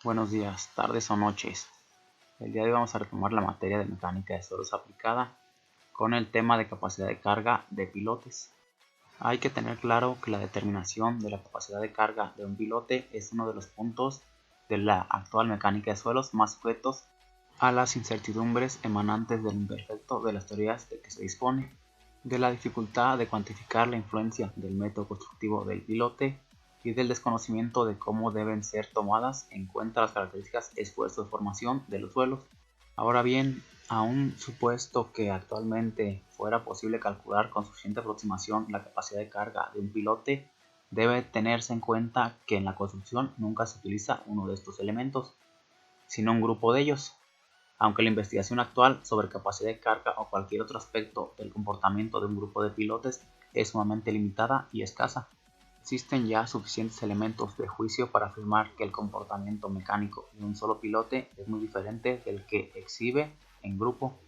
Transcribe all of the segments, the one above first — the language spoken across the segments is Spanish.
Buenos días, tardes o noches. El día de hoy vamos a retomar la materia de mecánica de suelos aplicada con el tema de capacidad de carga de pilotes. Hay que tener claro que la determinación de la capacidad de carga de un pilote es uno de los puntos de la actual mecánica de suelos más sujetos a las incertidumbres emanantes del imperfecto de las teorías de que se dispone, de la dificultad de cuantificar la influencia del método constructivo del pilote y del desconocimiento de cómo deben ser tomadas en cuenta las características esfuerzo de formación de los suelos. Ahora bien, aun supuesto que actualmente fuera posible calcular con suficiente aproximación la capacidad de carga de un pilote, debe tenerse en cuenta que en la construcción nunca se utiliza uno de estos elementos, sino un grupo de ellos. Aunque la investigación actual sobre capacidad de carga o cualquier otro aspecto del comportamiento de un grupo de pilotes es sumamente limitada y escasa, existen ya suficientes elementos de juicio para afirmar que el comportamiento mecánico de un solo pilote es muy diferente del que exhibe en grupo.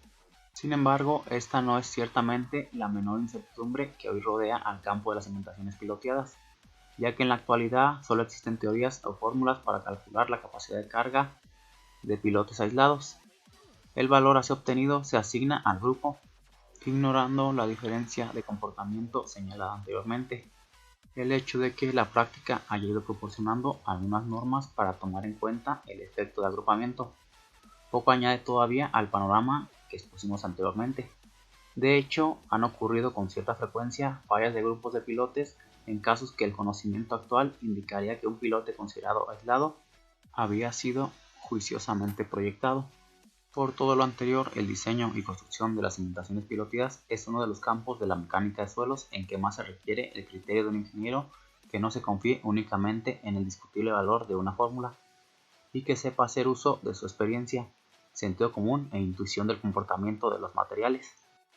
Sin embargo, esta no es ciertamente la menor incertidumbre que hoy rodea al campo de las cimentaciones piloteadas, ya que en la actualidad solo existen teorías o fórmulas para calcular la capacidad de carga de pilotes aislados. El valor así obtenido se asigna al grupo, ignorando la diferencia de comportamiento señalada anteriormente. El hecho de que la práctica haya ido proporcionando algunas normas para tomar en cuenta el efecto de agrupamiento poco añade todavía al panorama que expusimos anteriormente. De hecho, han ocurrido con cierta frecuencia fallas de grupos de pilotes en casos que el conocimiento actual indicaría que un pilote considerado aislado había sido juiciosamente proyectado. Por todo lo anterior, el diseño y construcción de las cimentaciones piloteadas es uno de los campos de la mecánica de suelos en que más se requiere el criterio de un ingeniero que no se confíe únicamente en el discutible valor de una fórmula y que sepa hacer uso de su experiencia, sentido común e intuición del comportamiento de los materiales.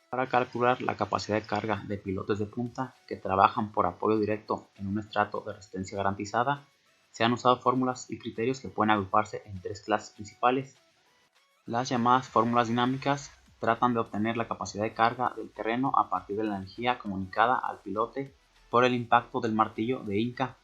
Para calcular la capacidad de carga de pilotes de punta que trabajan por apoyo directo en un estrato de resistencia garantizada, se han usado fórmulas y criterios que pueden agruparse en tres clases principales. Las llamadas fórmulas dinámicas tratan de obtener la capacidad de carga del terreno a partir de la energía comunicada al pilote por el impacto del martillo de hinca.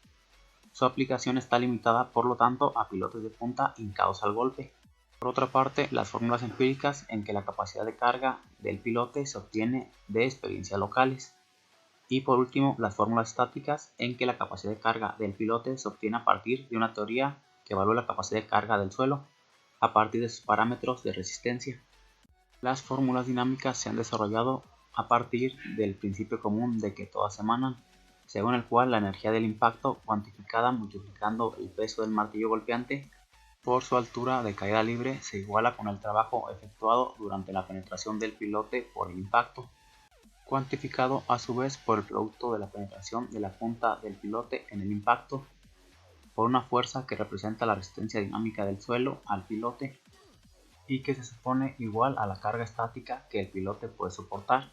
Su aplicación está limitada, por lo tanto, a pilotes de punta hincados al golpe. Por otra parte, las fórmulas empíricas en que la capacidad de carga del pilote se obtiene de experiencias locales. Y por último, las fórmulas estáticas en que la capacidad de carga del pilote se obtiene a partir de una teoría que evalúa la capacidad de carga del suelo a partir de sus parámetros de resistencia. Las fórmulas dinámicas se han desarrollado a partir del principio común de que todas emanan, según el cual la energía del impacto cuantificada multiplicando el peso del martillo golpeante por su altura de caída libre se iguala con el trabajo efectuado durante la penetración del pilote por el impacto, cuantificado a su vez por el producto de la penetración de la punta del pilote en el impacto, por una fuerza que representa la resistencia dinámica del suelo al pilote y que se supone igual a la carga estática que el pilote puede soportar.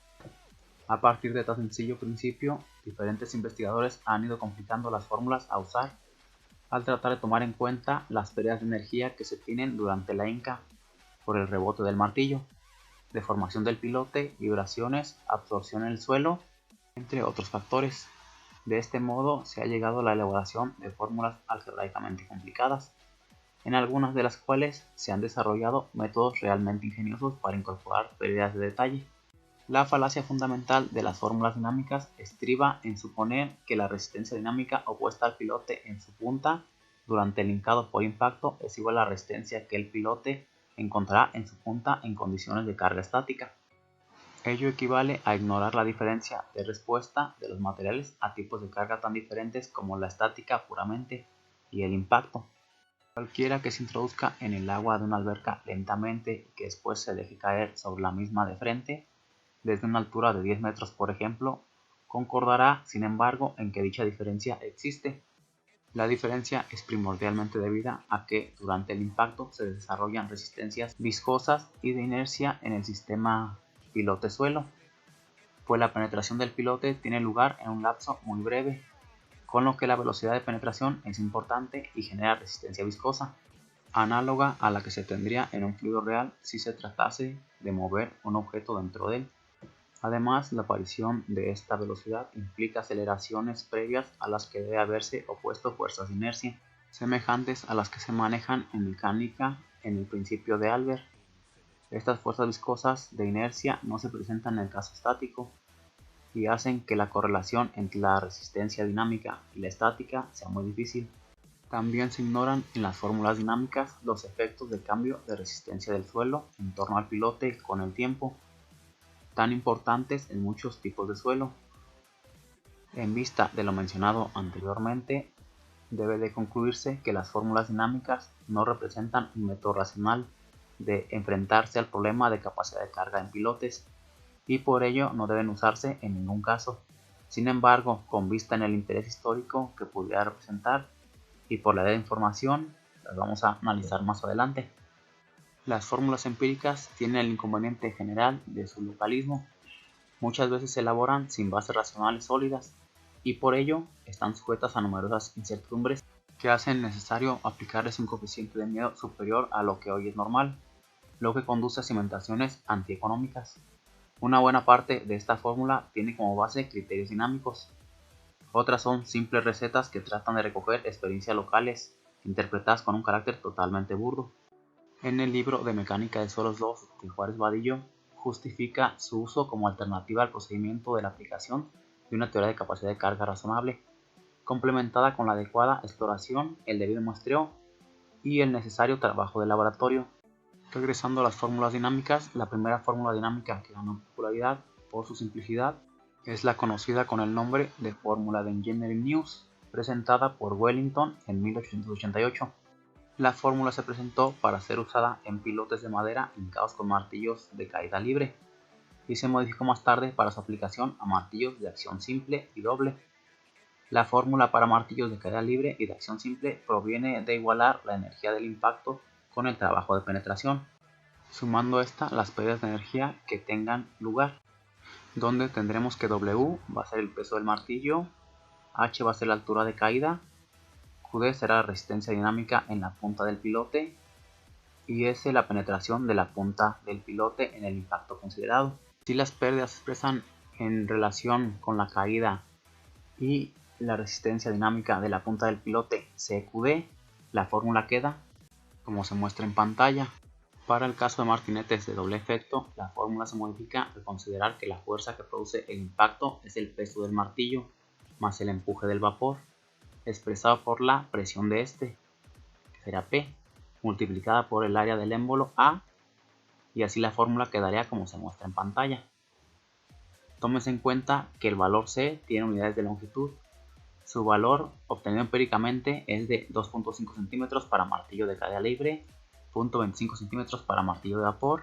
A partir de tan sencillo principio, diferentes investigadores han ido complicando las fórmulas a usar al tratar de tomar en cuenta las pérdidas de energía que se tienen durante la hinca por el rebote del martillo, deformación del pilote, vibraciones, absorción en el suelo, entre otros factores. De este modo se ha llegado a la elaboración de fórmulas algebraicamente complicadas, en algunas de las cuales se han desarrollado métodos realmente ingeniosos para incorporar pérdidas de detalle. La falacia fundamental de las fórmulas dinámicas estriba en suponer que la resistencia dinámica opuesta al pilote en su punta durante el hincado por impacto es igual a la resistencia que el pilote encontrará en su punta en condiciones de carga estática. Ello equivale a ignorar la diferencia de respuesta de los materiales a tipos de carga tan diferentes como la estática puramente y el impacto. Cualquiera que se introduzca en el agua de una alberca lentamente y que después se deje caer sobre la misma de frente, desde una altura de 10 metros por ejemplo, concordará sin embargo en que dicha diferencia existe. La diferencia es primordialmente debida a que durante el impacto se desarrollan resistencias viscosas y de inercia en el sistema pilote-suelo, pues la penetración del pilote tiene lugar en un lapso muy breve, con lo que la velocidad de penetración es importante y genera resistencia viscosa, análoga a la que se tendría en un fluido real si se tratase de mover un objeto dentro de él. Además, la aparición de esta velocidad implica aceleraciones previas a las que debe haberse opuesto fuerzas de inercia. semejantes a las que se manejan en mecánica en el principio de Albert. Estas fuerzas viscosas de inercia no se presentan en el caso estático y hacen que la correlación entre la resistencia dinámica y la estática sea muy difícil. También se ignoran en las fórmulas dinámicas los efectos de cambio de resistencia del suelo en torno al pilote con el tiempo, tan importantes en muchos tipos de suelo. En vista de lo mencionado anteriormente, debe de concluirse que las fórmulas dinámicas no representan un método racional de enfrentarse al problema de capacidad de carga en pilotes y por ello no deben usarse en ningún caso. Sin embargo, con vista en el interés histórico que pudiera representar y por la edad de información, las vamos a analizar más adelante. Las fórmulas empíricas tienen el inconveniente general de su localismo. Muchas veces se elaboran sin bases racionales sólidas y por ello están sujetas a numerosas incertidumbres que hacen necesario aplicarles un coeficiente de miedo superior a lo que hoy es normal, lo que conduce a cimentaciones antieconómicas. Una buena parte de esta fórmula tiene como base criterios dinámicos. Otras son simples recetas que tratan de recoger experiencias locales interpretadas con un carácter totalmente burdo. En el libro de Mecánica de Suelos 2 de Juárez Vadillo justifica su uso como alternativa al procedimiento de la aplicación de una teoría de capacidad de carga razonable, complementada con la adecuada exploración, el debido muestreo y el necesario trabajo de laboratorio. Regresando a las fórmulas dinámicas, la primera fórmula dinámica que ganó popularidad por su simplicidad es la conocida con el nombre de fórmula de Engineering News, presentada por Wellington en 1888. La fórmula se presentó para ser usada en pilotes de madera hincados con martillos de caída libre y se modificó más tarde para su aplicación a martillos de acción simple y doble. La fórmula para martillos de caída libre y de acción simple proviene de igualar la energía del impacto con el trabajo de penetración, sumando a esta las pérdidas de energía que tengan lugar, donde tendremos que W va a ser el peso del martillo, H va a ser la altura de caída, QD será la resistencia dinámica en la punta del pilote y S la penetración de la punta del pilote en el impacto considerado. Si las pérdidas se expresan en relación con la caída y la resistencia dinámica de la punta del pilote CQD, la fórmula queda como se muestra en pantalla. Para el caso de martinetes de doble efecto, la fórmula se modifica al considerar que la fuerza que produce el impacto es el peso del martillo más el empuje del vapor, expresado por la presión de este, que será P, multiplicada por el área del émbolo A, y así la fórmula quedaría como se muestra en pantalla. Tómese en cuenta que el valor C tiene unidades de longitud. Su valor obtenido empíricamente es de 2.5 centímetros para martillo de caída libre, 0.25 centímetros para martillo de vapor,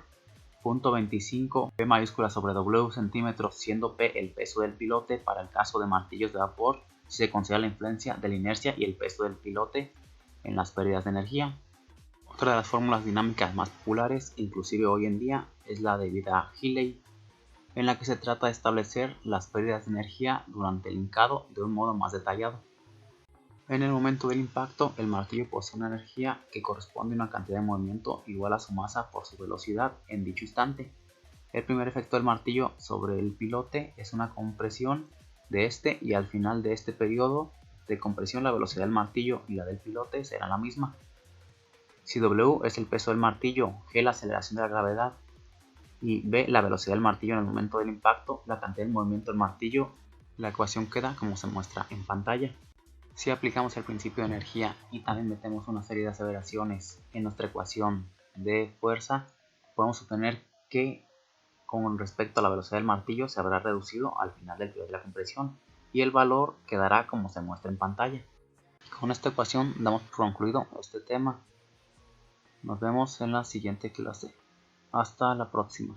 0.25 P mayúscula sobre W centímetros, siendo P el peso del pilote para el caso de martillos de vapor si se considera la influencia de la inercia y el peso del pilote en las pérdidas de energía. Otra de las fórmulas dinámicas más populares, inclusive hoy en día, es la debida a Healy, en la que se trata de establecer las pérdidas de energía durante el hincado de un modo más detallado. En el momento del impacto, el martillo posee una energía que corresponde a una cantidad de movimiento igual a su masa por su velocidad en dicho instante. El primer efecto del martillo sobre el pilote es una compresión de este y al final de este periodo de compresión la velocidad del martillo y la del pilote será la misma. Si W es el peso del martillo, G la aceleración de la gravedad y B la velocidad del martillo en el momento del impacto, la cantidad de movimiento del martillo, la ecuación queda como se muestra en pantalla. Si aplicamos el principio de energía y también metemos una serie de aseveraciones en nuestra ecuación de fuerza, podemos obtener que con respecto a la velocidad del martillo se habrá reducido al final del periodo de la compresión y el valor quedará como se muestra en pantalla. Con esta ecuación damos por concluido este tema. Nos vemos en la siguiente clase. Hasta la próxima.